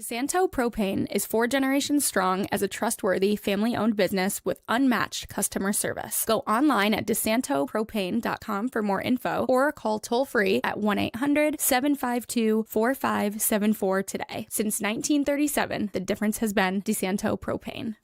DeSanto Propane is 4 generations strong as a trustworthy, family-owned business with unmatched customer service. Go online at DeSantoPropane.com for more info or call toll-free at 1-800-752-4574 today. Since 1937, the difference has been DeSanto Propane.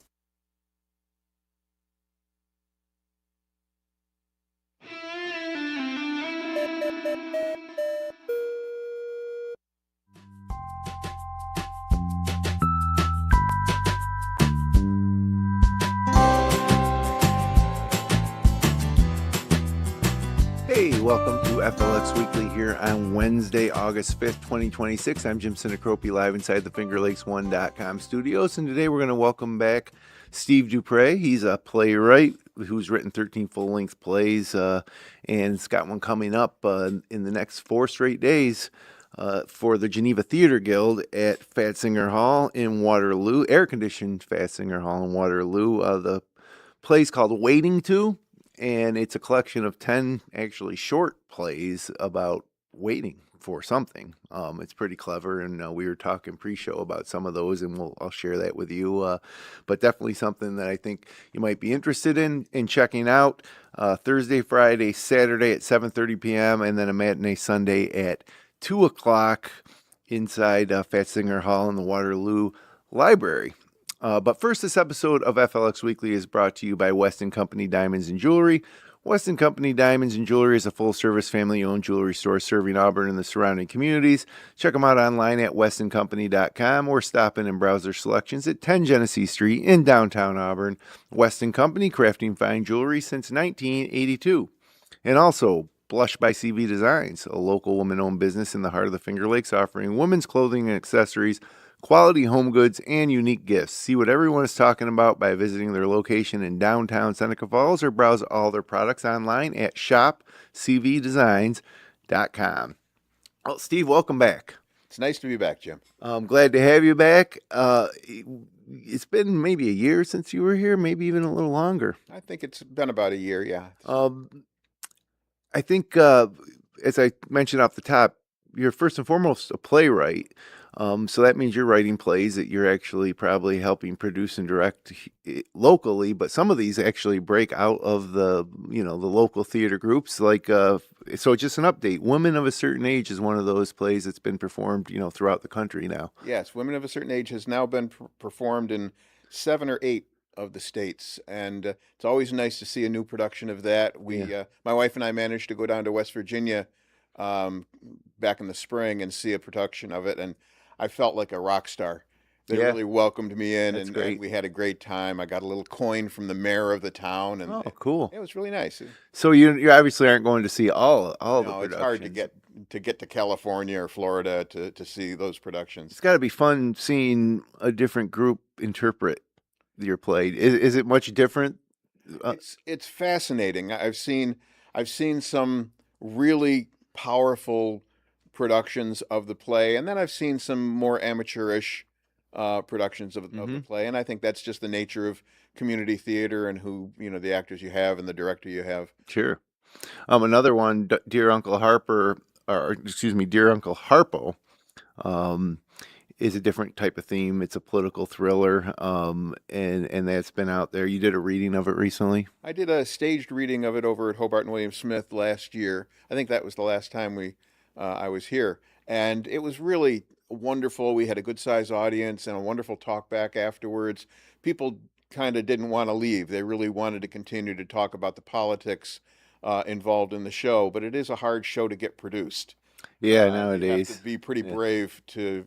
Hey, welcome to FLX Weekly here on Wednesday, August 5th, 2026. I'm Jim Sinacropi, live inside the FingerLakes1.com studios, and today we're going to welcome back Steve Duprey. He's a playwright who's written 13 full-length plays, and it's got one coming up in the next 4 straight days for the Geneva Theatre Guild at Fatzinger Hall in Waterloo, air-conditioned Fatzinger Hall in Waterloo. The play's called Waiting To, and it's a collection of 10 actually short plays about waiting for something. It's pretty clever, and we were talking pre-show about some of those, and I'll share that with you. But definitely something that I think you might be interested in checking out. Thursday, Friday, Saturday at 7:30 p.m., and then a matinee Sunday at 2 o'clock inside Fatzinger Hall in the Waterloo Library. But first, this episode of FLX Weekly is brought to you by Weston Company Diamonds and Jewelry. Weston Company Diamonds and Jewelry is a full-service, family-owned jewelry store serving Auburn and the surrounding communities. Check them out online at westoncompany.com or stop in and browse their selections at 10 Genesee Street in downtown Auburn. Weston Company, crafting fine jewelry since 1982. And also, Blush by CV Designs, a local woman-owned business in the heart of the Finger Lakes offering women's clothing and accessories, quality home goods, and unique gifts. See what everyone is talking about by visiting their location in downtown Seneca Falls or browse all their products online at shopcvdesigns.com. Well, Steve, welcome back. It's nice to be back, Jim. I'm glad to have you back. It's been maybe a year since you were here, maybe even a little longer. I think it's been about a year, yeah. I think, as I mentioned off the top, you're first and foremost a playwright. So that means you're writing plays that you're actually probably helping produce and direct locally, but some of these actually break out of the local theater groups. Like, so just an update, Women of a Certain Age is one of those plays that's been performed, throughout the country now. Yes, Women of a Certain Age has now been performed in 7 or 8 of the states, and it's always nice to see a new production of that. My wife and I managed to go down to West Virginia back in the spring and see a production of it, and I felt like a rock star. They really welcomed me in, and we had a great time. I got a little coin from the mayor of the town, and cool. It was really nice. So you obviously aren't going to see all the productions. It's hard to get to California or Florida to see those productions. It's got to be fun seeing a different group interpret your play. Is it much different? It's fascinating. I've seen some really powerful productions of the play, and then I've seen some more amateurish productions of the play, and I think that's just the nature of community theater and who the actors you have and the director you have. Sure. Another one, Dear Uncle Harpo, is a different type of theme. It's a political thriller, and that's been out there. You did a reading of it recently? I did a staged reading of it over at Hobart and William Smith last year. I think that was the last time I was here, and it was really wonderful. We had a good-sized audience and a wonderful talk back afterwards. People kind of didn't want to leave. They really wanted to continue to talk about the politics involved in the show, but it is a hard show to get produced. Yeah, nowadays. You have to be pretty brave to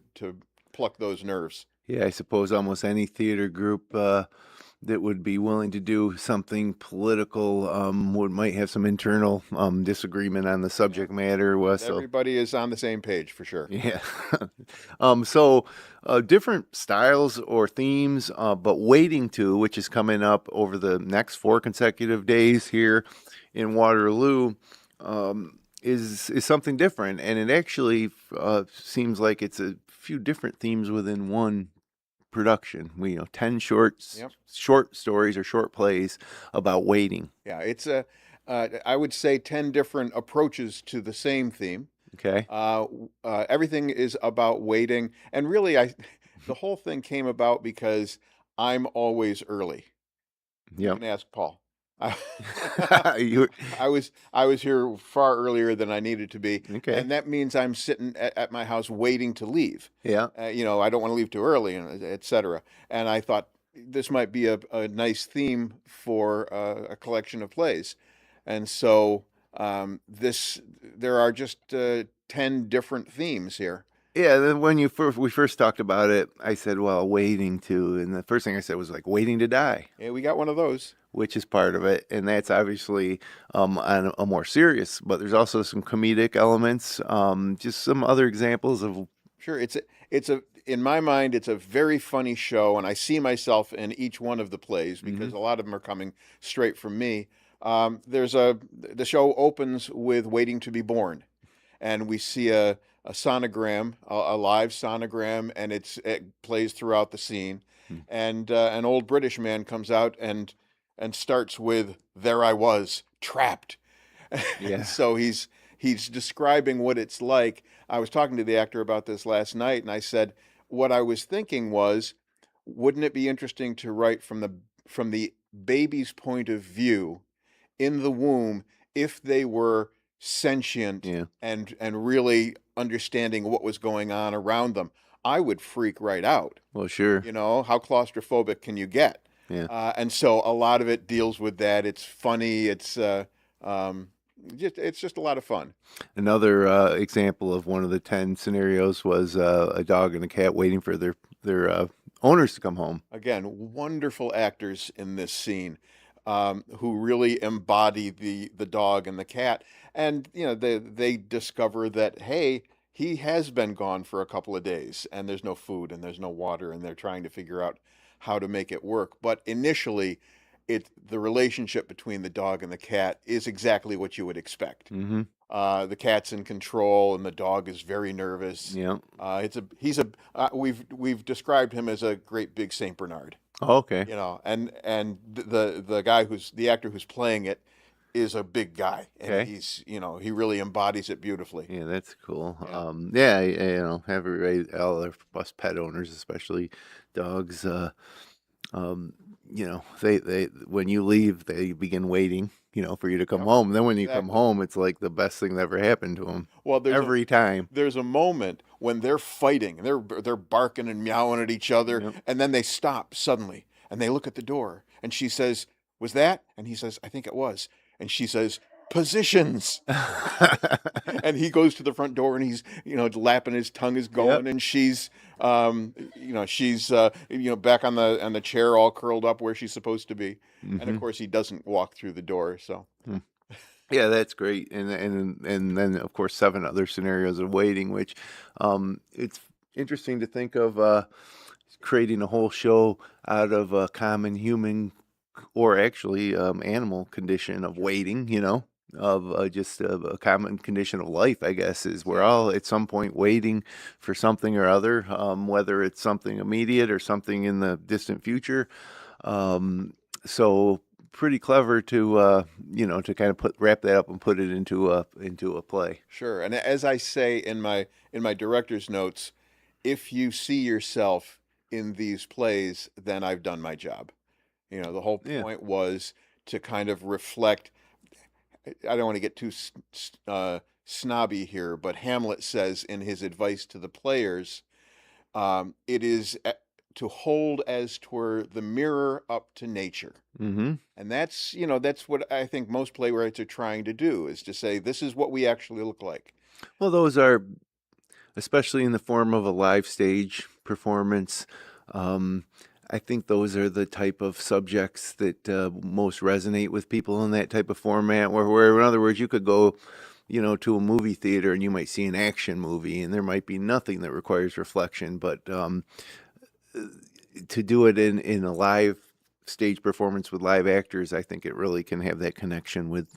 pluck those nerves. Yeah, I suppose almost any theater group that would be willing to do something political might have some internal disagreement on the subject matter. So everybody is on the same page for sure. Yeah. So different styles or themes, but Waiting To, which is coming up over the next 4 consecutive days here in Waterloo, is something different, and it actually seems like it's a few different themes within one production. 10 short stories or short plays about waiting. Yeah, it's I would say 10 different approaches to the same theme. Okay. Everything is about waiting, and really, the whole thing came about because I'm always early. You Yep. can ask Paul. I, You I was here far earlier than I needed to be, okay? and that means I'm sitting at my house waiting to leave. Yeah. I don't want to leave too early, and et cetera. And I thought this might be a nice theme for a collection of plays. And so there are just 10 different themes here. Yeah, then when we first talked about it, I said, "Well, waiting to," and the first thing I said was like waiting to die, Yeah, we got one of those. which is part of it, and that's obviously on a more serious. But there's also some comedic elements, just some other examples of. Sure, in my mind, it's a very funny show, and I see myself in each one of the plays because Mhm. a lot of them are coming straight from me. The show opens with "Waiting to be Born," and we see a sonogram, a live sonogram, and it plays throughout the scene. Mm. And an old British man comes out and starts with "There I was, trapped." And Yeah, so he's describing what it's like. I was talking to the actor about this last night, and I said, what I was thinking was, wouldn't it be interesting to write from the baby's point of view in the womb if they were sentient yeah. and really understanding what was going on around them? I would freak right out. Well, sure. How claustrophobic can you get? Yeah. And so a lot of it deals with that. It's funny. Um, it's just a lot of fun. Another example of one of the 10 scenarios was a dog and a cat waiting for their owners to come home. Again, wonderful actors in this scene, who really embody the dog and the cat. And they discover that, hey, he has been gone for a couple of days, and there's no food and there's no water, and they're trying to figure out how to make it work. But initially, the relationship between the dog and the cat is exactly what you would expect. Mm-hmm. The cat's in control, and the dog is very nervous. Yeah. We've described him as a great big Saint Bernard. Oh, okay. And the guy the actor who's playing it is a big guy, and Okay. he really embodies it beautifully. Yeah, that's cool. Yeah. Yeah, everybody, all of us pet owners, especially dogs, um, they when you leave, they begin waiting, for you to come Yep, home. Then when you come exactly. home, it's like the best thing that ever happened to them Well, every time. there's a moment when they're fighting, and they're barking and meowing at each other, Yep. and then they stop suddenly, and they look at the door, and she says, "Was that?" And he says, "I think it was." And she says, "Positions." And he goes to the front door, and he's lapping, his tongue is going, Yep. and she's back on the chair, all curled up where she's supposed to be. And of Hmm. course he doesn't walk through the door, so Yeah, that's great. And then of course 7 other scenarios of waiting, which it's interesting to think of creating a whole show out of a common human or actually animal condition of waiting, of just a common condition of life, I guess, is we're all at some point waiting for something or other, whether it's something immediate or something in the distant future. So pretty clever to kind of wrap that up and put it into a play. sure. And as I say in my director's notes, if you see yourself in these plays, then I've done my job. The whole Yeah. point was to kind of reflect. I don't want to get too snobby here, but Hamlet says in his advice to the players, it is to hold as twere the mirror up to nature. Mm-hmm. And that's what I think most playwrights are trying to do, is to say, this is what we actually look like. Well, those are, especially in the form of a live stage performance. I think those are the type of subjects that most resonate with people in that type of format. Where, in other words, you could go, to a movie theater and you might see an action movie, and there might be nothing that requires reflection. But to do it in a live stage performance with live actors, I think it really can have that connection with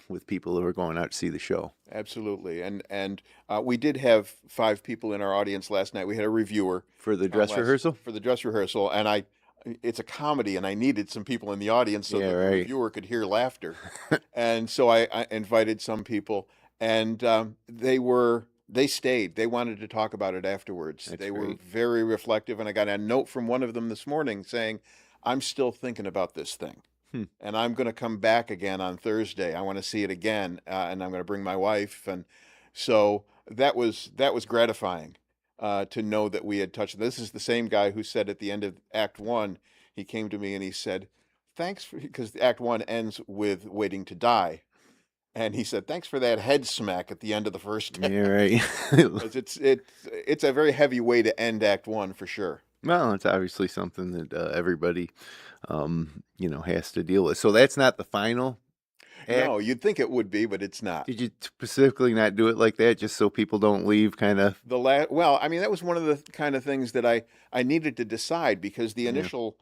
with people who are going out to see the show. Absolutely. And we did have 5 people in our audience last night. We had a reviewer For the come dress rehearsal? for the dress rehearsal, and it's a comedy, and I needed some people in the audience so Yeah, that the right. reviewer could hear laughter. And so I invited some people, and they were they stayed. They wanted to talk about it afterwards. That's They were great. very reflective, and I got a note from one of them this morning saying, "I'm still thinking about this thing, Hmm. and I'm going to come back again on Thursday. I want to see it again, and I'm going to bring my wife." And so that was gratifying to know that we had touched. This is the same guy who said at the end of Act One, he came to me and he said, "Thanks for," because Act One ends with waiting to die. And he said, "Thanks for that head smack at the end of the first Yeah, act." right. 'Cause it's a very heavy way to end Act One for sure. Well, it's obviously something that everybody, has to deal with. So that's not the final act. No, you'd think it would be, but it's not. Did you specifically not do it like that just so people don't leave kind of? Well, I mean, that was one of the kind of things that I needed to decide because the Yeah. initial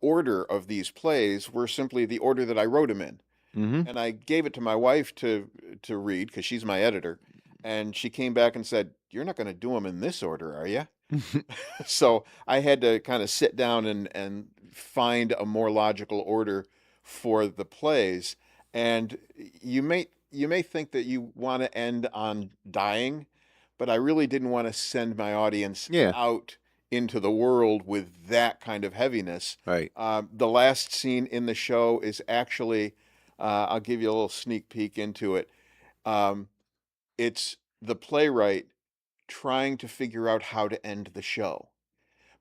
order of these plays were simply the order that I wrote them in. Mm-hmm. And I gave it to my wife to read because she's my editor, and she came back and said, "You're not going to do them in this order, are you?" So I had to kind of sit down and find a more logical order for the plays. And you may think that you want to end on dying, but I really didn't want to send my audience Yeah. out into the world with that kind of heaviness. Right. The last scene in the show is actually, I'll give you a little sneak peek into it. Um, it's the playwright trying to figure out how to end the show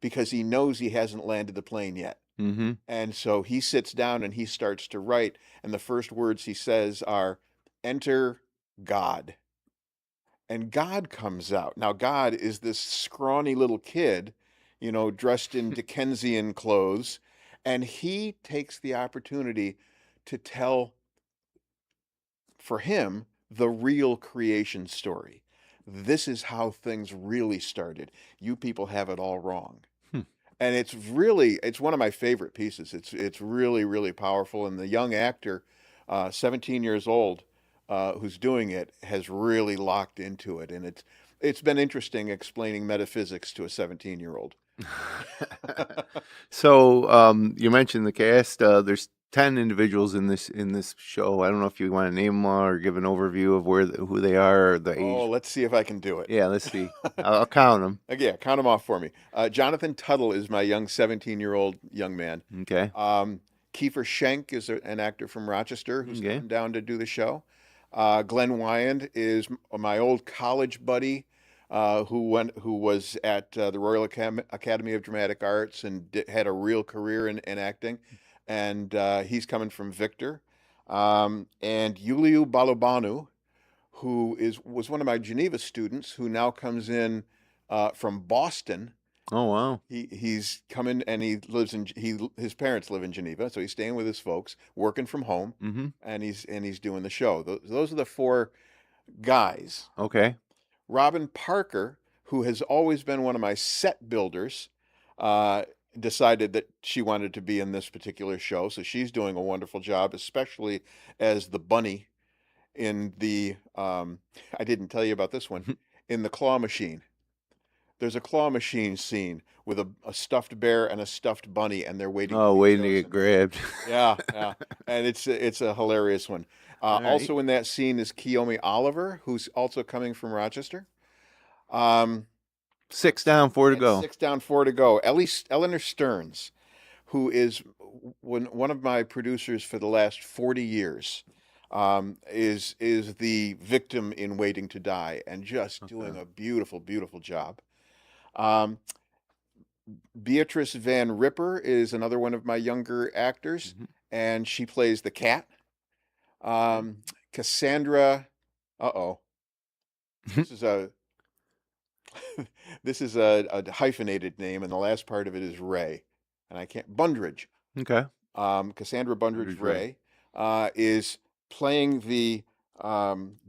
because he knows he hasn't landed the plane yet. Mm-hmm. And so he sits down and he starts to write. And the first words he says are, "Enter God." And God comes out. Now, God is this scrawny little kid, dressed in Dickensian clothes. And he takes the opportunity to tell, for him, the real creation story. This is how things really started. You people have it all wrong. Hmm. And it's one of my favorite pieces. It's really, really powerful. And the young actor, 17 years old, who's doing it, has really locked into it. And it's been interesting explaining metaphysics to a 17-year-old. So you mentioned the cast. There's 10 individuals in this show. I don't know if you want to name them all or give an overview of who they are or the age. Oh, let's see if I can do it. Yeah, let's see. I'll count them. Yeah, count them off for me. Jonathan Tuttle is my young 17-year-old young man. Okay. Kiefer Schenk is an actor from Rochester who's Okay. come down to do the show. Glenn Wyand is my old college buddy who was at the Royal Academy of Dramatic Arts and had a real career in acting. And he's coming from Victor. And Yuliu Balobanu, who was one of my Geneva students, who now comes in from Boston. Oh, wow. He's coming and he lives his parents live in Geneva, so he's staying with his folks, working from home, Mm-hmm. and he's doing the show. Those are the four guys. Okay. Robin Parker, who has always been one of my set builders, decided that she wanted to be in this particular show, so she's doing a wonderful job, especially as the bunny in the I didn't tell you about this one, in the claw machine. There's a claw machine scene with a stuffed bear and a stuffed bunny, and they're waiting. Oh, to be waiting to chosen. get grabbed. Yeah, and it's a hilarious one. All right. Also in that scene is Kiyomi Oliver, who's also coming from Rochester. 6 down, 4 to And go. 6 down, 4 to go. Eleanor Stearns, who is one of my producers for the last 40 years, is the victim in Waiting to Die and just doing a beautiful, beautiful job. Beatrice Van Ripper is another one of my younger actors, Mhm. and she plays the cat. Cassandra, this is a this is a hyphenated name, and the last part of it is Ray, and I can't Bundridge. Okay. Cassandra Bundridge Bundridge Ray is playing the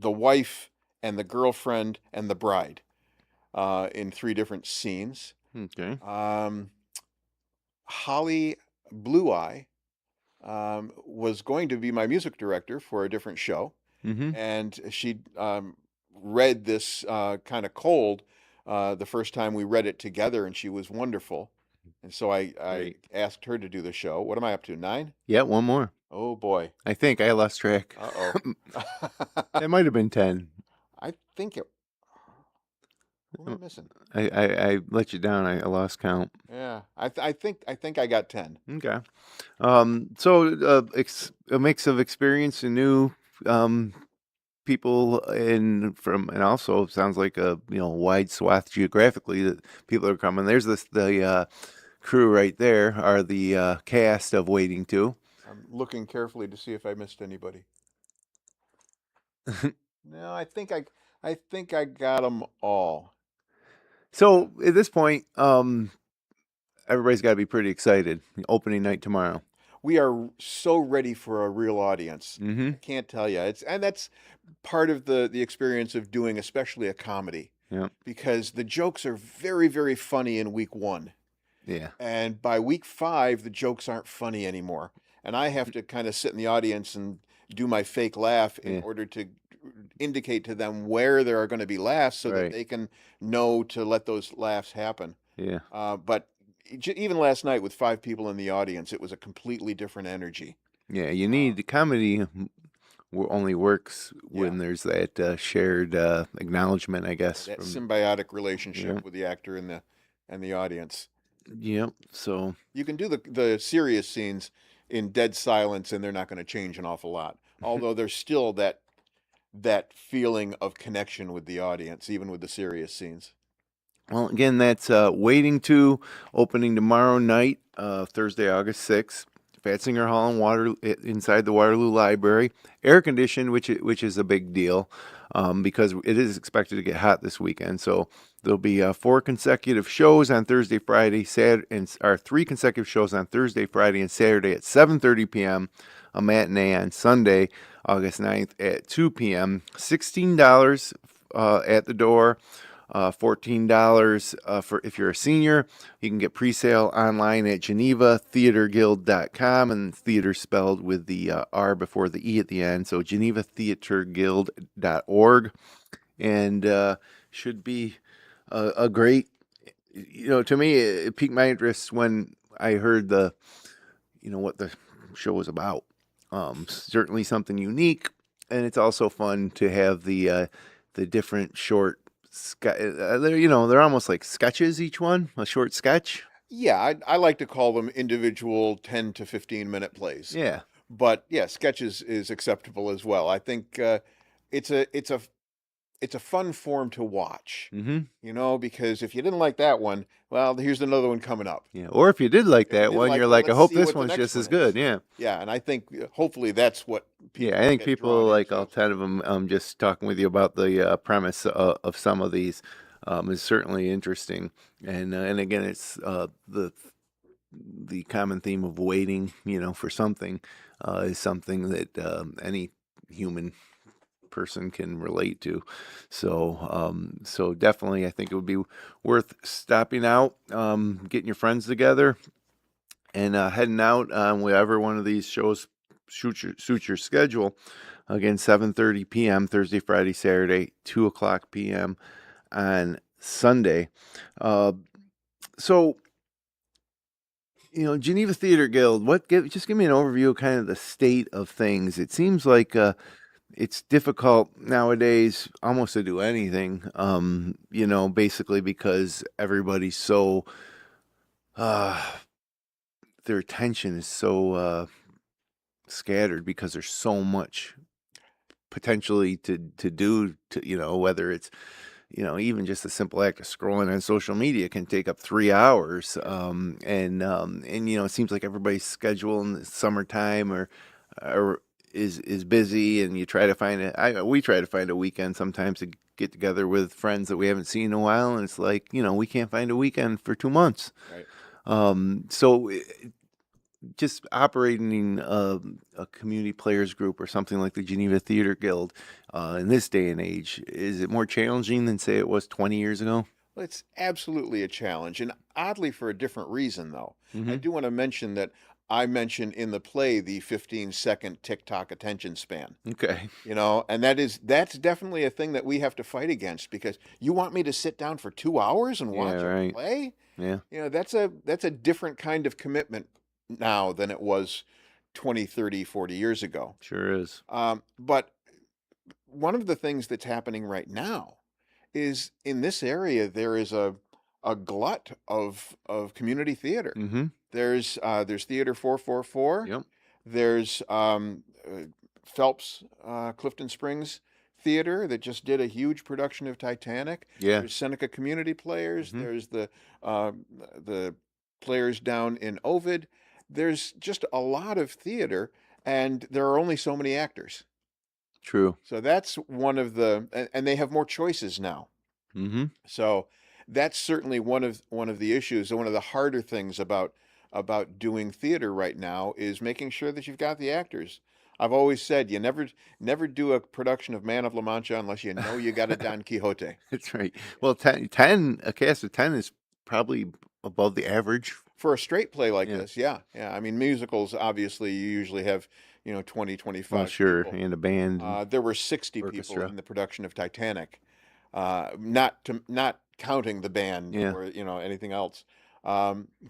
wife and the girlfriend and the bride in 3 different scenes. Okay. Holly Blue Eye was going to be my music director for a different show, Mm-hmm. and she read this kind of cold the first time we read it together, and she was wonderful. And so I Great. asked her to do the show. What am I up to? 9? Yeah, one more. Oh boy. I think I lost track. Uh-oh. It might have been 10. I think it. Who am I missing? I let you down. I lost count. Yeah, I think I got 10. Okay. So a mix of experience and new um, people, and also sounds like a wide swath geographically that people are coming. There's the crew right there are the cast of Waiting to. I'm looking carefully to see if I missed anybody. No, I think I got them all. So at this point, everybody's got to be pretty excited. Opening night tomorrow. We are so ready for a real audience. Mm-hmm. I can't tell you. And that's part of the experience of doing especially a comedy, Yeah. because the jokes are very, very funny in week 1. Yeah. And by week 5, the jokes aren't funny anymore. And I have to kind of sit in the audience and do my fake laugh in Yeah. order to indicate to them where there are going to be laughs so that Right. they can know to let those laughs happen. Yeah. But even last night with 5 people in the audience, it was a completely different energy. Yeah. You need comedy only works Yeah. when there's that shared acknowledgement, I guess. That From symbiotic relationship Yeah. with the actor and the audience. Yep. So You can do the serious scenes in dead silence, and they're not going to change an awful lot. Although there's still that feeling of connection with the audience, even with the serious scenes. well, again, that's Waiting to opening tomorrow night, Thursday, August 6th. Fatzinger Hall inside the Waterloo Library, air conditioned, which is a big deal, because it is expected to get hot this weekend. So there'll be 4 consecutive shows on Thursday, Friday, Saturday, or 3 consecutive shows on Thursday, Friday, and Saturday at 7:30 p.m. A matinee on Sunday, August 9th at 2 p.m. $16 at the door. $14 for if you're a senior. You can get pre-sale online at GenevaTheatreGuild.com, and theater spelled with the R before the E at the end. So GenevaTheatreGuild.org, and should be a great. To me, it piqued my interest when I heard what the show was about. Certainly something unique, and it's also fun to have the different short. They're almost like sketches, each one, a short sketch. Yeah, I like to call them individual 10 to 15-minute plays. Yeah. But yeah, sketches is acceptable as well. I think it's a fun form to watch. Mm-hmm. Because if you didn't like that one, well, here's another one coming up. Yeah. Or if you did like If you that did one, like, you're well, like, I let's hope see this what the one's next just as one good. is. Yeah. Yeah, and I think hopefully that's what Yeah. people I think get people drawn like into. all 10 of them. Just talking with you about the premise of some of these is certainly interesting. And again, it's the common theme of waiting, for something, is something that any human person can relate to. So definitely, I think it would be worth stopping out, getting your friends together, and heading out on whatever one of these shows suit your schedule. Again, 7:30 p.m. Thursday, Friday, Saturday, 2 o'clock p.m. on Sunday. Uh, so. Geneva Theatre Guild. Just give me an overview of kind of the state of things. It seems like it's difficult nowadays almost to do anything, basically because everybody's so, uh, their attention is so scattered because there's so much potentially to do, whether it's, even just a simple act of scrolling on social media can take up 3 hours. And it seems like everybody's schedule in the summertime or is busy, and we try to find a weekend sometimes to get together with friends that we haven't seen in a while, and it's like, we can't find a weekend for 2 months. Right. So just operating a community players group or something like the Geneva Theatre Guild in this day and age, is it more challenging than, say, it was 20 years ago? Well, it's absolutely a challenge, and oddly for a different reason, though. I Mm-hmm. do want to mention that I mentioned in the play the 15-second TikTok attention span. Okay. And that's definitely a thing that we have to fight against, because you want me to sit down for 2 hours and Yeah, watch a right. play? Yeah. That's a different kind of commitment now than it was 20, 30, 40 years ago. Sure is. But one of the things that's happening right now is in this area there is a glut of community theater. Mm-hmm. There's Theater 444. Yep. There's Phelps Clifton Springs Theater that just did a huge production of Titanic. Yeah. There's Seneca Community Players. Mm-hmm. There's the players down in Ovid. There's just a lot of theater, and there are only so many actors. True. So that's one of and they have more choices now. Mm-hmm. So that's certainly one of the issues, and one of the harder things about doing theater right now is making sure that you've got the actors. I've always said you never do a production of Man of La Mancha unless you know you got a Don Quixote. That's right. Well, 10, a cast of 10 is probably above the average. For a straight play like Yeah. this, yeah. I mean, musicals, obviously, you usually have, 20, 25 Well, sure, people. and a band. There were 60 people orchestra. in the production of Titanic, not counting the band Yeah. or anything else.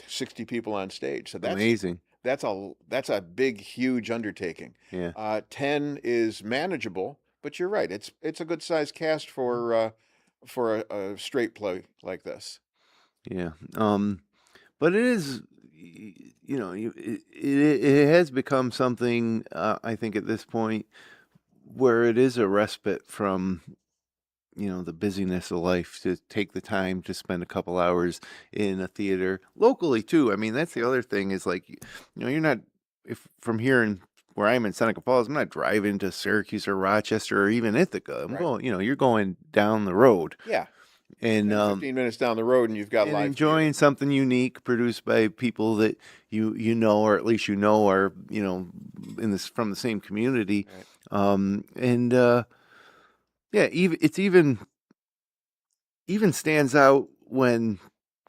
60 people on stage, so Amazing. that's a big, huge undertaking. Yeah. 10 is manageable, but you're right. It's a good sized cast for a straight play like this. Yeah. But it is, it has become something, I think at this point, where it is a respite from, the busyness of life, to take the time to spend a couple hours in a theater locally too. I mean, that's the other thing is like, you're not, if from here in where I'm in Seneca Falls, I'm not driving to Syracuse or Rochester or even Ithaca. I'm Right. going, you're going down the road. Yeah. And 15 minutes down the road, and you've got and live enjoying theater. something unique produced by people that you know, or at least are in this from the same community. Right. Yeah, it's even stands out when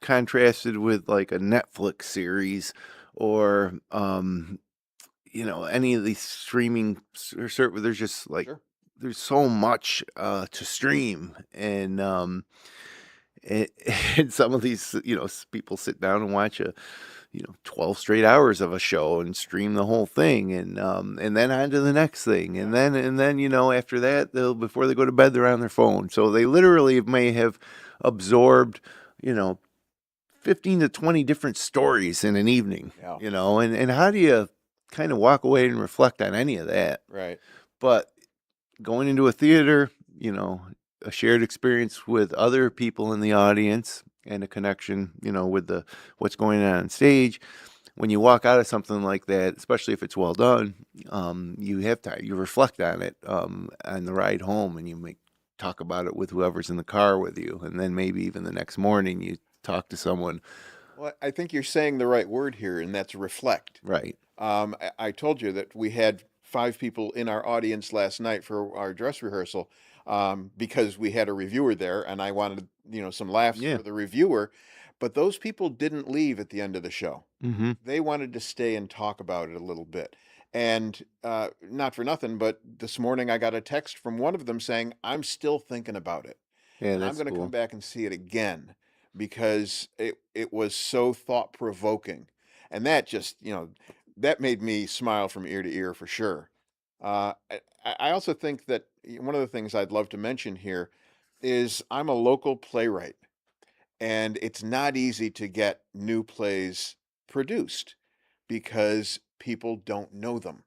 contrasted with like a Netflix series or any of these streaming there's just like Sure. there's so much to stream, and and some of these people sit down and watch 12 straight hours of a show and stream the whole thing, and then on to the next thing, and then after that, before they go to bed, they're on their phone, so they literally may have absorbed 15 to 20 different stories in an evening. Yeah. And how do you kind of walk away and reflect on any of that? Right. But going into a theater, a shared experience with other people in the audience and a connection, with what's going on stage. When you walk out of something like that, especially if it's well done, you have time, you reflect on it on the ride home, and you talk about it with whoever's in the car with you, and then maybe even the next morning you talk to someone. Well, I think you're saying the right word here, and that's reflect. Right. I told you that we had 5 people in our audience last night for our dress rehearsal, because we had a reviewer there, and I wanted, some laughs Yeah. for the reviewer. But those people didn't leave at the end of the show. Mm-hmm. They wanted to stay and talk about it a little bit. And not for nothing, but this morning I got a text from one of them saying, "I'm still thinking about it. Yeah, And I'm that's going to cool. come back and see it again because it was so thought provoking." And that just, that made me smile from ear to ear for sure. I also think that one of the things I'd love to mention here is I'm a local playwright, and it's not easy to get new plays produced because people don't know them.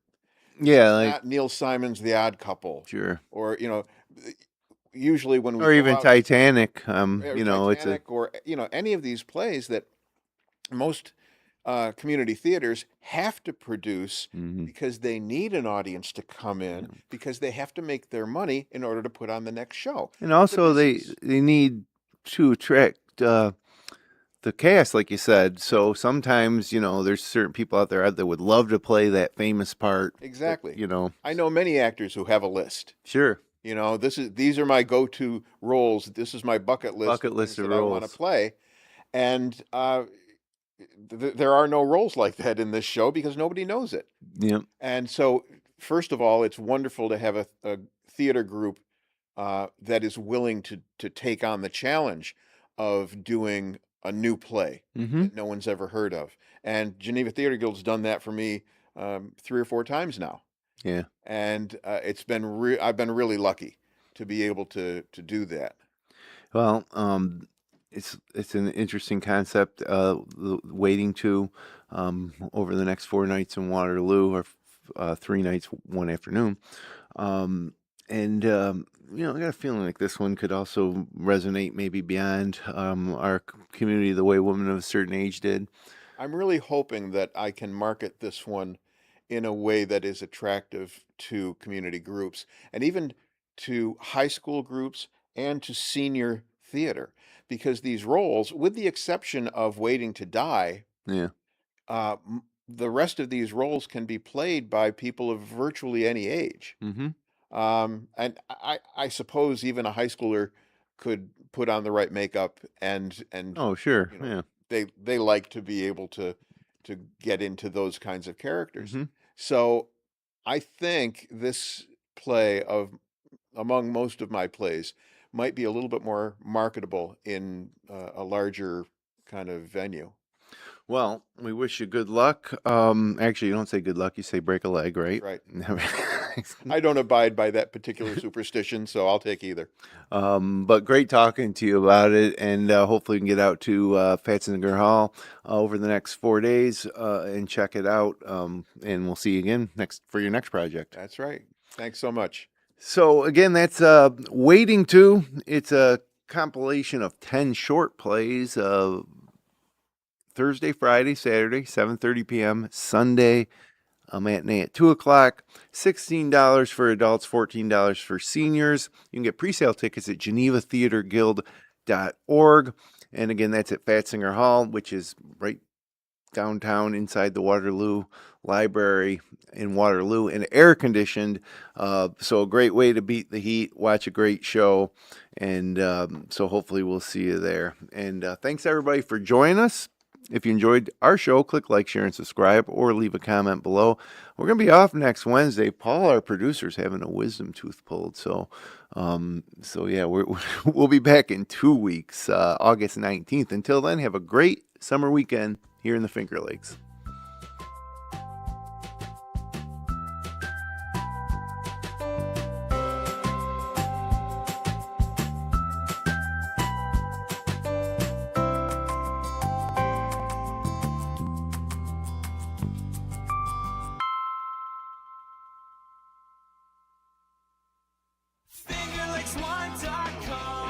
Yeah, like Not Neil Simon's The Odd Couple, sure. or usually when we Or go even out, Titanic. or It's a Titanic, or any of these plays that most community theaters have to produce Mhm. because they need an audience to come in, Yeah. because they have to make their money in order to put on the next show. And It's a also business. they need to attract the cast, like you said. So sometimes, there's certain people out there that would love to play that famous part. Exactly. That, I know many actors who have a list. sure. These are my go-to roles. This is my bucket list Bucket of list things of that I want to roles. play. And there are no roles like that in this show because nobody knows it. Yep. And so, first of all, it's wonderful to have a theater group that is willing to take on the challenge of doing a new play Mm-hmm. that no one's ever heard of. And Geneva Theatre Guild's done that for me 3 or 4 times now. Yeah. And I've been really lucky to be able to do that. Well, it's an interesting concept. Waiting to over the next 4 nights in Waterloo, or 3 nights, one afternoon. And I got a feeling like this one could also resonate maybe beyond our community the way women of a certain age did. I'm really hoping that I can market this one in a way that is attractive to community groups and even to high school groups and to senior theater, because these roles, with the exception of Waiting to Die, Yeah. the rest of these roles can be played by people of virtually any age. Mm-hmm. And I suppose even a high schooler could put on the right makeup and Oh, sure. you know Yeah. they like to be able to get into those kinds of characters. Mm-hmm. So I think this play, of among most of my plays, might be a little bit more marketable in a larger kind of venue. Well, we wish you good luck. Actually, you don't say good luck, you say break a leg, right? Right. I don't abide by that particular superstition, so I'll take either. But great talking to you about it, and hopefully we can get out to Fatzinger Hall over the next 4 days and check it out. And we'll see you again next for your next project. That's right. Thanks so much. So again, that's Waiting To. It's a compilation of 10 short plays. Thursday, Friday, Saturday, 7:30 p.m. Sunday, a matinee at 2 o'clock. $16 for adults, $14 for seniors. You can get pre-sale tickets at GenevaTheatreGuild.org. And again, that's at Fatzinger Hall, which is right downtown inside the Waterloo Library in Waterloo, and air conditioned. So a great way to beat the heat, watch a great show. And so hopefully we'll see you there. And thanks everybody for joining us. If you enjoyed our show, click like, share, and subscribe, or leave a comment below. We're going to be off next Wednesday. Paul, our producer, is having a wisdom tooth pulled. So yeah, we'll be back in 2 weeks, August 19th. Until then, have a great summer weekend here in the Finger Lakes. FLX1.com